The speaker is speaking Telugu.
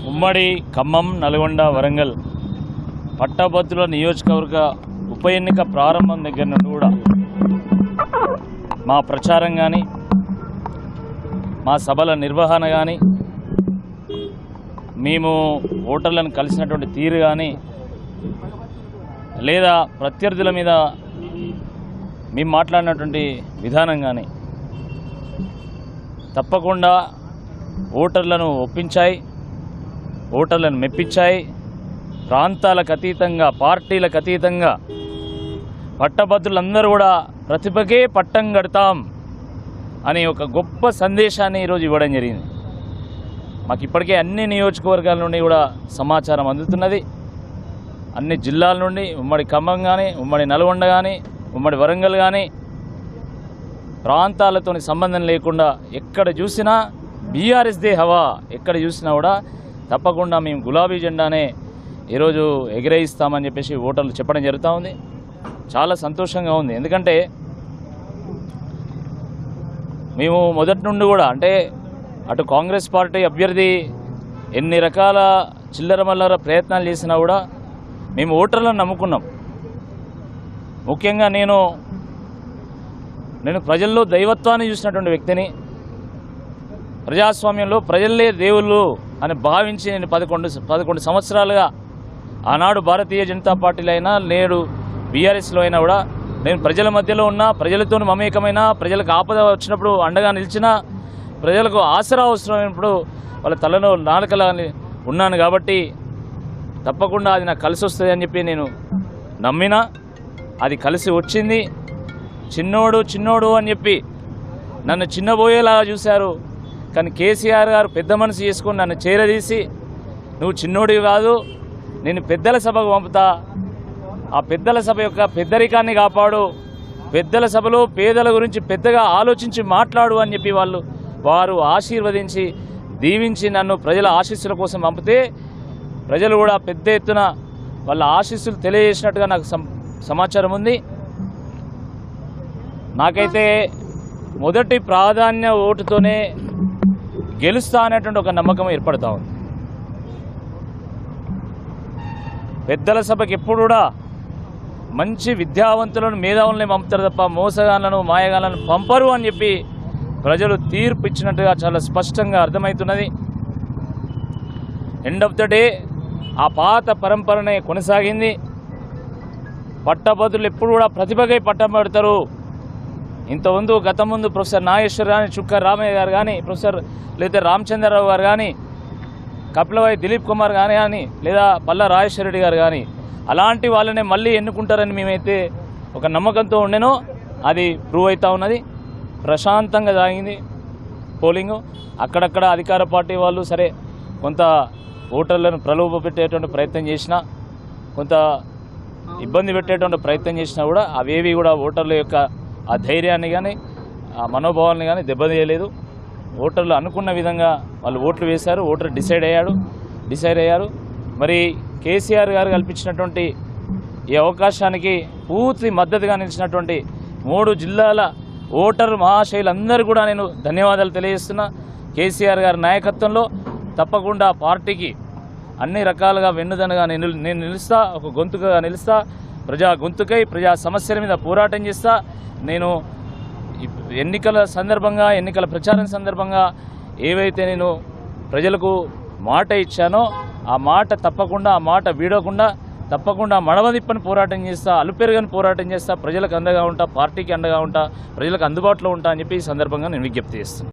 ఉమ్మడి ఖమ్మం, నల్గొండ, వరంగల్ పట్టభద్రుల నియోజకవర్గ ఉప ఎన్నిక ప్రారంభం దగ్గర నుండి కూడా మా ప్రచారం కానీ, మా సభల నిర్వహణ కానీ, మేము ఓటర్లను కలిసినటువంటి తీరు కానీ, లేదా ప్రత్యర్థుల మీద మేము మాట్లాడినటువంటి విధానం కానీ తప్పకుండా ఓటర్లను ఒప్పించాయి, ఓటర్లను మెప్పించాయి. ప్రాంతాలకు అతీతంగా, పార్టీలకు అతీతంగా పట్టభద్రులందరూ కూడా ప్రతిభకే పట్టం కడతాం అనే ఒక గొప్ప సందేశాన్ని ఈరోజు ఇవ్వడం జరిగింది. మాకు ఇప్పటికే అన్ని నియోజకవర్గాల నుండి కూడా సమాచారం అందుతున్నది. అన్ని జిల్లాల నుండి, ఉమ్మడి ఖమ్మం కానీ, ఉమ్మడి నల్గొండ కానీ, ఉమ్మడి వరంగల్ కానీ, ప్రాంతాలతో సంబంధం లేకుండా ఎక్కడ చూసినా బీఆర్ఎస్దే హవా. ఎక్కడ చూసినా కూడా తప్పకుండా మేము గులాబీ జెండానే ఈరోజు ఎగిరేయిస్తామని చెప్పేసి ఓటర్లు చెప్పడం జరుగుతూ ఉంది. చాలా సంతోషంగా ఉంది. ఎందుకంటే మేము మొదటి నుండి కూడా, అంటే అటు కాంగ్రెస్ పార్టీ అభ్యర్థి ఎన్ని రకాల చిల్లర మల్లర ప్రయత్నాలు చేసినా కూడా మేము ఓటర్లను నమ్ముకున్నాం. ముఖ్యంగా నేను ప్రజల్లో దైవత్వాన్ని చూసినటువంటి వ్యక్తిని, ప్రజాస్వామ్యంలో ప్రజలే దేవుళ్ళు అని భావించి నేను 11 సంవత్సరాలుగా ఆనాడు భారతీయ జనతా పార్టీలో అయినా, నేడు బీఆర్ఎస్లో అయినా కూడా నేను ప్రజల మధ్యలో ఉన్నా, ప్రజలతో మమేకమైన, ప్రజలకు ఆపద వచ్చినప్పుడు అండగా నిలిచినా, ప్రజలకు ఆసరా అవసరమైనప్పుడు వాళ్ళ తలలో నాలుకలా ఉన్నాను. కాబట్టి తప్పకుండా అది నాకు కలిసి వస్తుంది అని చెప్పి నేను నమ్మినా, అది కలిసి వచ్చింది. చిన్నోడు అని చెప్పి నన్ను చిన్నబోయేలాగా చూశారు. కానీ కేసీఆర్ గారు పెద్ద మనసు చేసుకొని నన్ను చేరదీసి, నువ్వు చిన్నోడివి కాదు, నేను పెద్దల సభకు పంపుతా, ఆ పెద్దల సభ యొక్క పెద్దరికాన్ని కాపాడు, పెద్దల సభలో పేదల గురించి పెద్దగా ఆలోచించి మాట్లాడు అని చెప్పి వారు ఆశీర్వదించి దీవించి నన్ను ప్రజల ఆశీస్సుల కోసం పంపితే, ప్రజలు కూడా పెద్ద ఎత్తున వాళ్ళ ఆశీస్సులు తెలియజేసినట్టుగా నాకు సమాచారం ఉంది. నాకైతే మొదటి ప్రాధాన్య ఓటుతోనే గెలుస్తా అనేటువంటి ఒక నమ్మకం ఏర్పడతా ఉంది. పెద్దల సభకి ఎప్పుడు కూడా మంచి విద్యావంతులను, మేధావులని పంపుతారు తప్ప మోసగాళ్లను, మాయగాళ్లను పంపరు అని చెప్పి ప్రజలు తీర్పు ఇచ్చినట్టుగా చాలా స్పష్టంగా అర్థమవుతున్నది. ఎండ్ ఆఫ్ ద డే ఆ పాత పరంపరనే కొనసాగింది. పట్టభద్రులు ఎప్పుడు కూడా ప్రతిభకై పట్టం పెడతారు. ఇంతకుముందు గతం ముందు ప్రొఫెసర్ నాగేశ్వర్ కానీ, చుక్క రామయ్య గారు కానీ, ప్రొఫెసర్ లేదా రామచంద్రరావు గారు కానీ, కపిలవాయి దిలీప్ కుమార్ కానీ, లేదా పల్లా రాజేశ్వర రెడ్డి గారు కానీ, అలాంటి వాళ్ళనే మళ్ళీ ఎన్నుకుంటారని మేమైతే ఒక నమ్మకంతో ఉండేనో అది ప్రూవ్ అవుతూ ఉన్నది. ప్రశాంతంగా సాగింది పోలింగు. అక్కడక్కడ అధికార పార్టీ వాళ్ళు సరే కొంత ఓటర్లను ప్రలోభ పెట్టేటువంటి ప్రయత్నం చేసినా, కొంత ఇబ్బంది పెట్టేటువంటి ప్రయత్నం చేసినా కూడా అవేవి కూడా ఓటర్ల యొక్క ఆ ధైర్యాన్ని కానీ, ఆ మనోభావాన్ని కానీ దెబ్బతీయలేదు. ఓటర్లు అనుకున్న విధంగా వాళ్ళు ఓట్లు వేశారు. ఓటర్ డిసైడ్ అయ్యారు. మరి కేసీఆర్ గారు కల్పించినటువంటి ఈ అవకాశానికి పూర్తి మద్దతుగా నిలిచినటువంటి 3 జిల్లాల ఓటరు మహాశైలందరూ కూడా నేను ధన్యవాదాలు తెలియజేస్తున్నా. కేసీఆర్ గారి నాయకత్వంలో తప్పకుండా పార్టీకి అన్ని రకాలుగా వెన్నుదన్నుగా నేను నిలుస్తా, ఒక గొంతుగా నిలుస్తా, ప్రజా గొంతుకై ప్రజా సమస్యల మీద పోరాటం చేస్తా. నేను ఎన్నికల సందర్భంగా, ఎన్నికల ప్రచారం సందర్భంగా ఏవైతే నేను ప్రజలకు మాట ఇచ్చానో ఆ మాట తప్పకుండా, ఆ మాట వీడకుండా తప్పకుండా మడవదిప్పని పోరాటం చేస్తా, అలుపెరగని పోరాటం చేస్తా, ప్రజలకు అండగా ఉంటా, పార్టీకి అండగా ఉంటా, ప్రజలకు అందుబాటులో ఉంటా అని చెప్పి ఈ సందర్భంగా నేను విజ్ఞప్తి చేస్తాను.